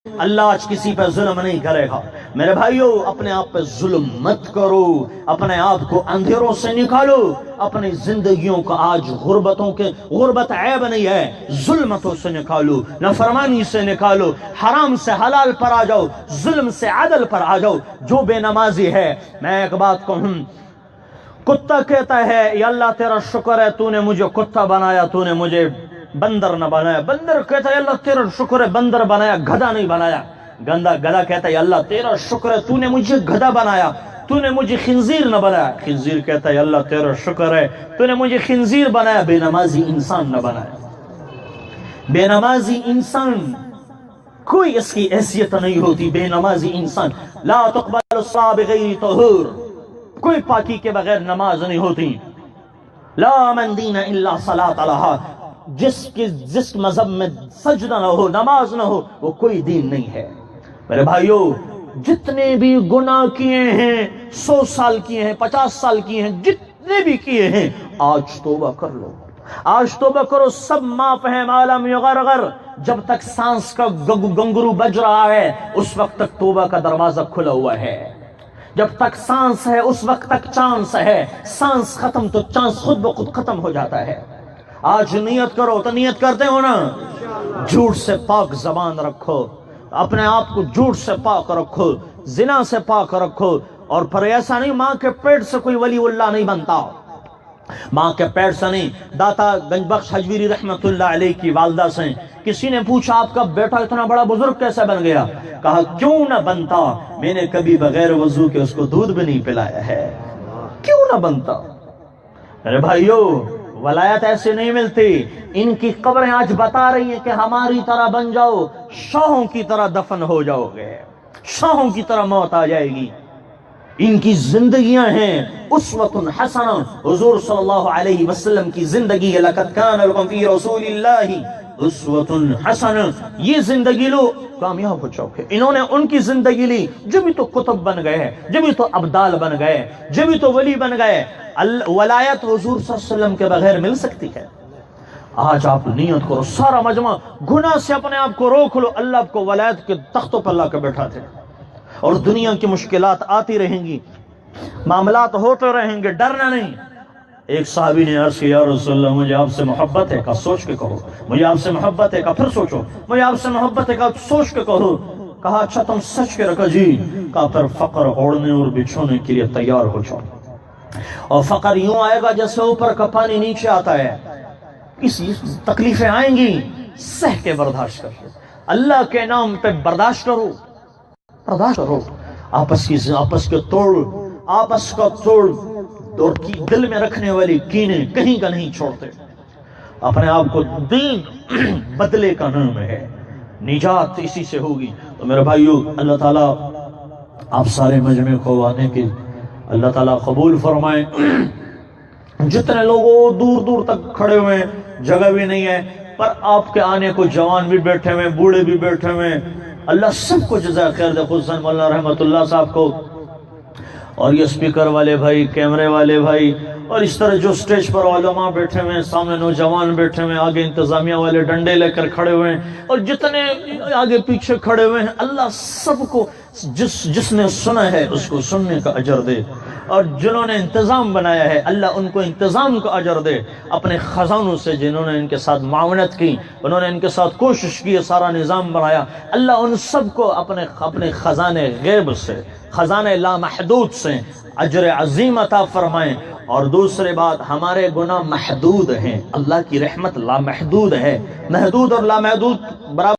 اللہ آج کسی پہ ظلم نہیں کرے گا۔ میرے بھائیوں، اپنے آپ پہ ظلم مت کرو، اپنے آپ کو اندھیروں سے نکالو، اپنی زندگیوں کو آج غربت عیب نہیں ہے، ظلمتوں سے نکالو، نافرمانی سے نکالو، حرام سے حلال پر آ جاؤ، ظلم سے عدل پر آ جاؤ۔ جو بے نمازی ہے، میں ایک بات کہوں، کتا کہتا ہے یا اللہ تیرا شکر ہے تو نے مجھے کتا بنایا، تو نے مجھے بندر نہ بنایا۔ بندر کہتا ہے اللہ تیرا شکر ہے بندر بنایا، گدھا نہیں بنایا۔ گدھا کہتا ہے اللہ تیرا شکر ہے تو نے مجھے گدھا بنایا، تو نے مجھے خنزیر نہ بنایا۔ خنزیر کہتا ہے اللہ تیرا شکر ہے تو نے مجھے خنزیر بنایا، بے نمازی انسان نہ بنایا۔ بے نمازی انسان کوئی اس کی حیثیت نہیں ہوتی۔ بے نمازی انسان لا تقبل الصلاة بغیر طہور، کوئی پاکی کے بغیر نماز نہیں ہوتی۔ لا من دین الا صلاۃ لہا، جس مذہب میں سجدہ نہ ہو، نماز نہ ہو، وہ کوئی دین نہیں ہے۔ میرے بھائیوں، جتنے بھی گناہ کیے ہیں، 100 سال کیے ہیں، 50 سال کیے ہیں، جتنے بھی کیے ہیں، آج توبہ کر لو، آج توبہ کرو، سب معاف ہیں۔ عالم یغرغر، جب تک سانس کا گنگرو بج رہا ہے اس وقت تک توبہ کا دروازہ کھلا ہوا ہے۔ جب تک سانس ہے اس وقت تک چانس ہے، سانس ختم تو چانس خود بخود ختم ہو جاتا ہے۔ آج نیت کرو، تو نیت کرتے ہو نا؟ جھوٹ سے پاک زبان رکھو، اپنے آپ کو جھوٹ سے پاک رکھو، زنا سے پاک رکھو، اور پھر ایسا نہیں ماں کے پیٹ سے کوئی ولی اللہ نہیں بنتا، ماں کے پیٹ سے نہیں۔ داتا گنج بخش حجویری رحمت اللہ علیہ کی والدہ سے کسی نے پوچھا آپ کا بیٹا اتنا بڑا بزرگ کیسے بن گیا؟ کہا کیوں نہ بنتا، میں نے کبھی بغیر وضو کے اس کو دودھ بھی نہیں پلایا ہے، کیوں نہ بنتا۔ میرے بھائیوں، ولایت ایسے نہیں ملتی۔ ان کی قبریں آج بتا رہی ہیں کہ ہماری طرح بن جاؤ، شاہوں کی طرح دفن ہو جاؤ گے، شاہوں کی طرح موت آ جائے گی۔ ان کی زندگیاں ہیں اسوۃ حسنہ، حضور صلی اللہ علیہ وسلم کی زندگی ہے، لقد کان لکم فی رسول اللہ اسوۃ حسنہ۔ یہ زندگی لو، کامیاب ہو جاؤ گے۔ انہوں نے ان کی زندگی لی، جب ہی تو کتب بن گئے، جب ہی تو ابدال بن گئے، جب ہی تو ولی بن گئے۔ ولایت حضور صلی اللہ علیہ وسلم کے بغیر مل سکتی ہے؟ آج آپ نیت کرو، سارا مجمع گناہ سے اپنے آپ کو روک لو، اللہ آپ کو ولایت کے تختوں پر لا کے بیٹھا تھے، اور دنیا کی مشکلات آتی رہیں گی، معاملات ہوتے رہیں گے، ڈرنا نہیں۔ ایک صحابی نے عرض کیا یا رسول اللہ مجھے آپ سے محبت ہے، کہا سوچ کے کہو، مجھے آپ سے محبت ہے، کہا پھر سوچو، مجھے آپ سے محبت ہے، کہا سوچ کے کہو، کہا اچھا تم سچ کے رکھا جی، کہا پھر فقر اوڑھنے اور بچھونے کے لیے تیار ہو جاؤ، اور فقر یوں آئے گا جیسے اوپر کا پانی نیچے آتا ہے، اس تکلیفیں آئیں گی، سہ کے برداشت کرو، اللہ کے نام پہ برداشت کرو، برداشت کرو۔ آپس کے توڑ، آپس کا توڑ، اور دل میں رکھنے والی کینے کہیں کا نہیں چھوڑتے۔ اپنے آپ کو دین بدلے کا نام ہے، نجات اسی سے ہوگی۔ تو میرے بھائیو، اللہ تعالیٰ آپ سارے مجمع کو آنے کی اللہ تعالیٰ قبول فرمائے۔ جتنے لوگوں دور دور تک کھڑے ہوئے ہیں، جگہ بھی نہیں ہے، پر آپ کے آنے کو جوان بھی بیٹھے ہوئے، بوڑھے بھی بیٹھے ہوئے، اللہ سب کو جزائے خیر دے، خصوصاً مولانا رحمت اللہ صاحب کو، اور یہ سپیکر والے بھائی، کیمرے والے بھائی، اور اس طرح جو سٹیج پر علماء بیٹھے ہوئے ہیں، سامنے نوجوان بیٹھے ہوئے ہیں، آگے انتظامیہ والے ڈنڈے لے کر کھڑے ہوئے ہیں، اور جتنے آگے پیچھے کھڑے ہوئے ہیں، اللہ سب کو جس نے سنا ہے اس کو سننے کا اجر دے، اور جنہوں نے انتظام بنایا ہے اللہ ان کو انتظام کا اجر دے۔ اپنے خزانوں سے جنہوں نے ان کے ساتھ معاونت کی، انہوں نے ان کے ساتھ کوشش کی، سارا نظام بنایا، اللہ ان سب کو اپنے خزانے غیب سے، خزانے لامحدود سے اجر عظیم عطا فرمائیں۔ اور دوسری بات، ہمارے گناہ محدود ہیں، اللہ کی رحمت لامحدود ہے، محدود اور لامحدود برابر